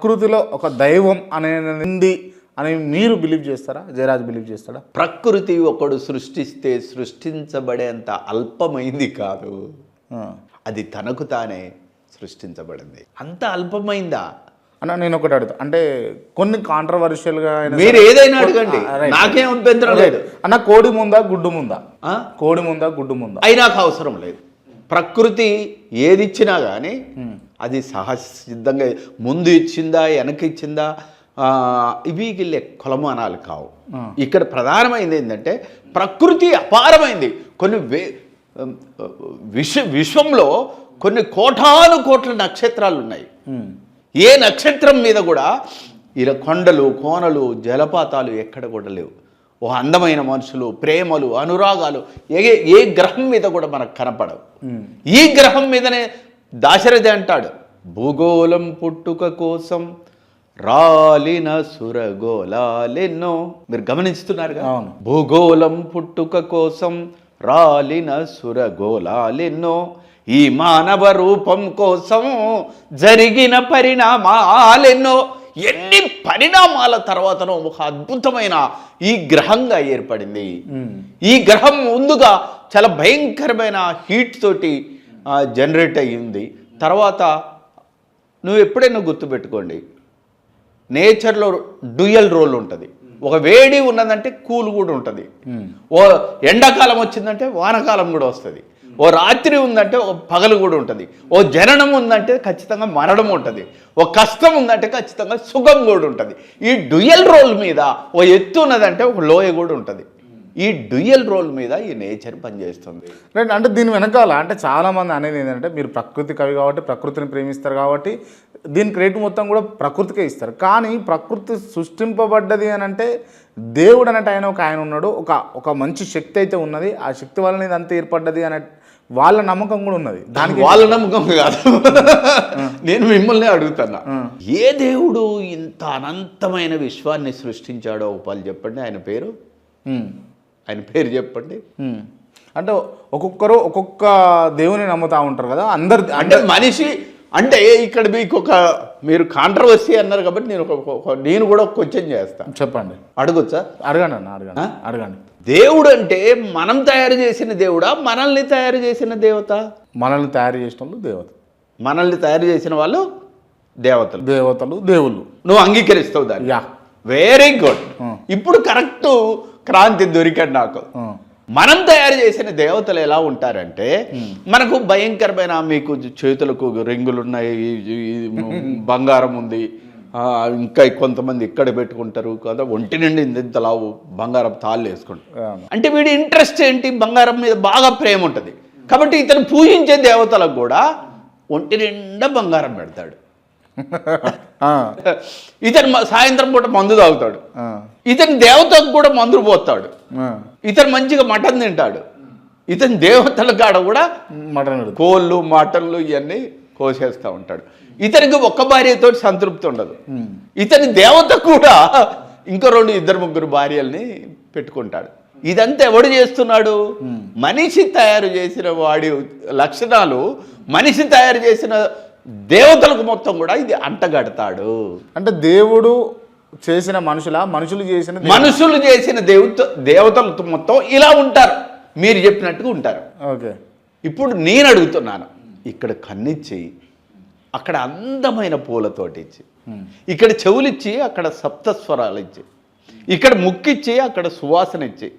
ప్రకృతిలో ఒక దైవం అనేది అని మీరు బిలీవ్ చేస్తారా? జయరాజ్ బిలీవ్ చేస్తాడా? ప్రకృతి ఒకడు సృష్టిస్తే సృష్టించబడేంత అల్పమైంది కాదు, అది తనకు తానే సృష్టించబడింది. అంత అల్పమైందా అన్న? నేను ఒకటి అడుగుతా, అంటే కొన్ని కాంట్రవర్షియల్గా మీరు ఏదైనా అడగండి, నాకేం అభ్యంతరం లేదు. అన్న, కోడి ముందా గుడ్డు ముందా? కోడి ముందా గుడ్డు ముందా? అయినాకు అవసరం లేదు. ప్రకృతి ఏది ఇచ్చినా కానీ అది సహసిద్ధంగా ముందు ఇచ్చిందా వెనక ఇచ్చిందా ఇవి కొలమానాలు కావు. ఇక్కడ ప్రధానమైనది ఏంటంటే ప్రకృతి అపారమైంది. కొన్ని విశ్వంలో కొన్ని కోటాను కోట్ల నక్షత్రాలు ఉన్నాయి. ఏ నక్షత్రం మీద కూడా ఇలా కొండలు కోనలు జలపాతాలు ఎక్కడ కూడా లేవు. ఓ అందమైన మనుషులు, ప్రేమలు, అనురాగాలు ఏ గ్రహం మీద కూడా మనకు కనపడవు. ఈ గ్రహం మీదనే దాశరథి అంటాడు, భూగోళం పుట్టుక కోసం రాలిన సురగోళాలెన్నో. మీరు గమనిస్తున్నారుగా, భూగోళం పుట్టుక కోసం రాలిన సురగోళాలెన్నో, ఈ మానవ రూపం కోసం జరిగిన పరిణామాలెన్నో. ఎన్ని పరిణామాల తర్వాతనో ఒక అద్భుతమైన ఈ గ్రహంగా ఏర్పడింది. ఈ గ్రహం ముందుగా చాలా భయంకరమైన హీట్ తోటి జనరేట్ అయ్యింది. తర్వాత నువ్వు ఎప్పుడైనా గుర్తుపెట్టుకోండి, నేచర్లో డ్యూయల్ రోల్ ఉంటుంది. ఒక వేడి ఉన్నదంటే కూల్ కూడా ఉంటుంది. ఓ ఎండాకాలం వచ్చిందంటే వానకాలం కూడా వస్తుంది. ఓ రాత్రి ఉందంటే ఒక పగలు కూడా ఉంటుంది. ఓ జననం ఉందంటే ఖచ్చితంగా మరణం ఉంటుంది. ఓ కష్టం ఉందంటే ఖచ్చితంగా సుఖం కూడా ఉంటుంది. ఈ డ్యూయల్ రోల్ మీద ఓ ఎత్తు ఉన్నదంటే ఒక లోయ కూడా ఉంటుంది. ఈ డ్యూయల్ రోల్ మీద ఈ నేచర్ పనిచేస్తుంది. రైట్. అంటే దీని వెనకాల అంటే చాలామంది అనేది ఏంటంటే, మీరు ప్రకృతి కవి కాబట్టి ప్రకృతిని ప్రేమిస్తారు కాబట్టి దీని క్రెడిట్ మొత్తం కూడా ప్రకృతికే ఇస్తారు. కానీ ప్రకృతి సృష్టింపబడ్డది అని అంటే దేవుడు అన్నట్టు ఆయన ఉన్నాడు, ఒక మంచి శక్తి అయితే ఉన్నది, ఆ శక్తి వలన ఇది అంతా ఏర్పడ్డది అనే వాళ్ళ నమ్మకం కూడా ఉన్నది. దానికి వాళ్ళ నమ్మకం కాదు, నేను మిమ్మల్ని అడుగుతున్నా, ఏ దేవుడు ఇంత అనంతమైన విశ్వాన్ని సృష్టించాడో వాళ్ళు చెప్పండి. ఆయన పేరు చెప్పండి. అంటే ఒక్కొక్కరు ఒక్కొక్క దేవుని నమ్ముతా ఉంటారు కదా అందరు. అంటే మనిషి అంటే ఇక్కడ మీకు మీరు కాంట్రవర్సీ అన్నారు కాబట్టి నేను కూడా ఒక క్వశ్చన్ చేస్తాను. చెప్పండి. అడగొచ్చా? అడగండి అన్న, అడగండి. దేవుడు అంటే మనం తయారు చేసిన దేవుడా, మనల్ని తయారు చేసిన దేవత? మనల్ని తయారు చేసిన వాళ్ళు దేవత. మనల్ని తయారు చేసిన వాళ్ళు దేవతలు దేవుళ్ళు. నువ్వు అంగీకరిస్తావు దాన్ని? Yeah, very good. ఇప్పుడు కరెక్ట్ క్రాంతి దొరికాడు నాకు. మనం తయారు చేసిన దేవతలు ఎలా ఉంటారంటే, మనకు భయంకరమైన మీకు చేతులకు రింగులు ఉన్నాయి, బంగారం ఉంది, ఇంకా కొంతమంది ఇక్కడ పెట్టుకుంటారు కదా, ఒంటి నుండి ఇంత లావు బంగారం తాళ్ళు వేసుకుంటారు. అంటే వీడి ఇంట్రెస్ట్ ఏంటి? బంగారం మీద బాగా ప్రేమ ఉంటుంది కాబట్టి ఇతను పూజించే దేవతలకు కూడా ఒంటి నిండా బంగారం పెడతాడు. ఇతను సాయంత్రం పూట మందు తాగుతాడు. ఇతని దేవతకు కూడా మందులు పోతాడు. ఇతను మంచిగా మటన్ తింటాడు. ఇతని దేవతల కాడ కూడా కోళ్ళు మటన్లు ఇవన్నీ కోసేస్తూ ఉంటాడు. ఇతనికి ఒక్క భార్యతో సంతృప్తి ఉండదు. ఇతని దేవత కూడా ఇంకో 2-3 భార్యల్ని పెట్టుకుంటాడు. ఇదంతా ఎవడు చేస్తున్నాడు? మనిషి తయారు చేసిన వాడి లక్షణాలు మనిషి తయారు చేసిన దేవతలకు మొత్తం కూడా ఇది అంటగడతాడు. అంటే దేవుడు చేసిన మనుషులు చేసిన దేవతలతో మొత్తం ఇలా ఉంటారు, మీరు చెప్పినట్టుగా ఉంటారు. ఓకే. ఇప్పుడు నేను అడుగుతున్నాను, ఇక్కడ కన్నిచ్చి అక్కడ అందమైన పూలతోటి ఇచ్చి, ఇక్కడ చెవులిచ్చి అక్కడ సప్తస్వరాలు ఇచ్చి, ఇక్కడ ముక్కిచ్చి అక్కడ సువాసన ఇచ్చి,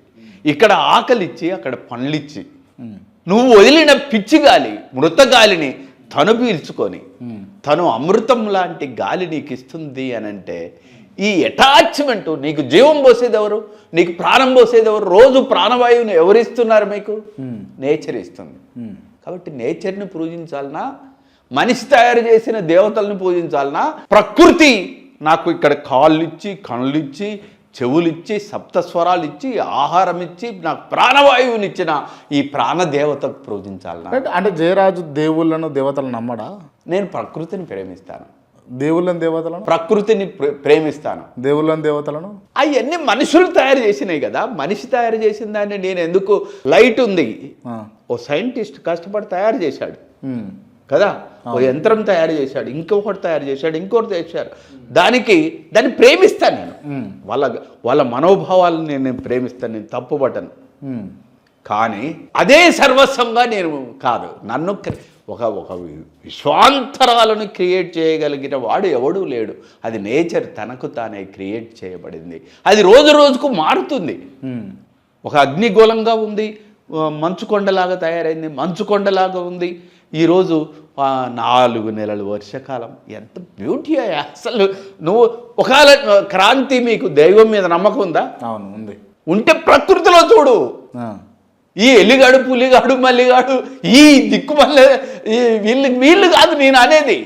ఇక్కడ ఆకలిచ్చి అక్కడ పండ్లిచ్చి, నువ్వు వదిలిన పిచ్చి గాలి మృత గాలిని తను పీల్చుకొని తను అమృతం లాంటి గాలి నీకు ఇస్తుంది అని అంటే, ఈ అటాచ్మెంట్, నీకు జీవం పోసేది ఎవరు? నీకు ప్రాణం పోసేది ఎవరు? రోజు ప్రాణవాయువుని ఎవరిస్తున్నారు మీకు? నేచర్ ఇస్తుంది. కాబట్టి నేచర్ని పూజించాలనా, మనిషి తయారు చేసిన దేవతలను పూజించాలనా? ప్రకృతి నాకు ఇక్కడ కాళ్ళు ఇచ్చి, కళ్ళు ఇచ్చి, చెవులిచ్చి, సప్తస్వరాలు ఇచ్చి, ఆహారం ఇచ్చి, నాకు ప్రాణవాయువుని ఇచ్చిన ఈ ప్రాణదేవతకు పూజించాలనా? అంటే జయరాజు దేవుళ్ళను దేవతలను నమ్మడా? నేను ప్రకృతిని ప్రేమిస్తాను. దేవుళ్ళని దేవతలను? ప్రకృతిని ప్రేమిస్తాను. దేవుళ్ళని దేవతలను అవన్నీ మనుషులు తయారు చేసినాయి కదా. మనిషి తయారు చేసిన దాన్ని నేను ఎందుకు? లైట్ ఉంది, ఓ సైంటిస్ట్ కష్టపడి తయారు చేశాడు. కదా. ఓ యంత్రం తయారు చేశాడు, ఇంకొకటి తయారు చేశాడు, ఇంకొకటి చేశాడు. దాన్ని ప్రేమిస్తాను నేను. వాళ్ళ మనోభావాలను నేను ప్రేమిస్తాను, నేను తప్పుపట్టను. కానీ అదే సర్వస్వంగా నేను కాదు. నన్ను ఒక విశ్వాంతరాలను క్రియేట్ చేయగలిగిన వాడు ఎవడూ లేడు. అది నేచర్ తనకు తానే క్రియేట్ చేయబడింది. అది రోజు రోజుకు మారుతుంది. ఒక అగ్నిగోళంగా ఉంది, మంచు కొండలాగా తయారైంది, మంచు కొండలాగా ఉంది. ఈరోజు 4 నెలలు వర్షాకాలం. ఎంత బ్యూటీ అసలు. నువ్వు ఒకవేళ క్రాంతి, మీకు దైవం మీద నమ్మకం ఉందా? అవును, ఉంది. ఉంటే ప్రకృతిలో చూడు. ఈ ఎలిగాడు, పులిగాడు, మల్లిగాడు, ఈ దిక్కుమల్ల వీళ్ళు కాదు నేను అనేది.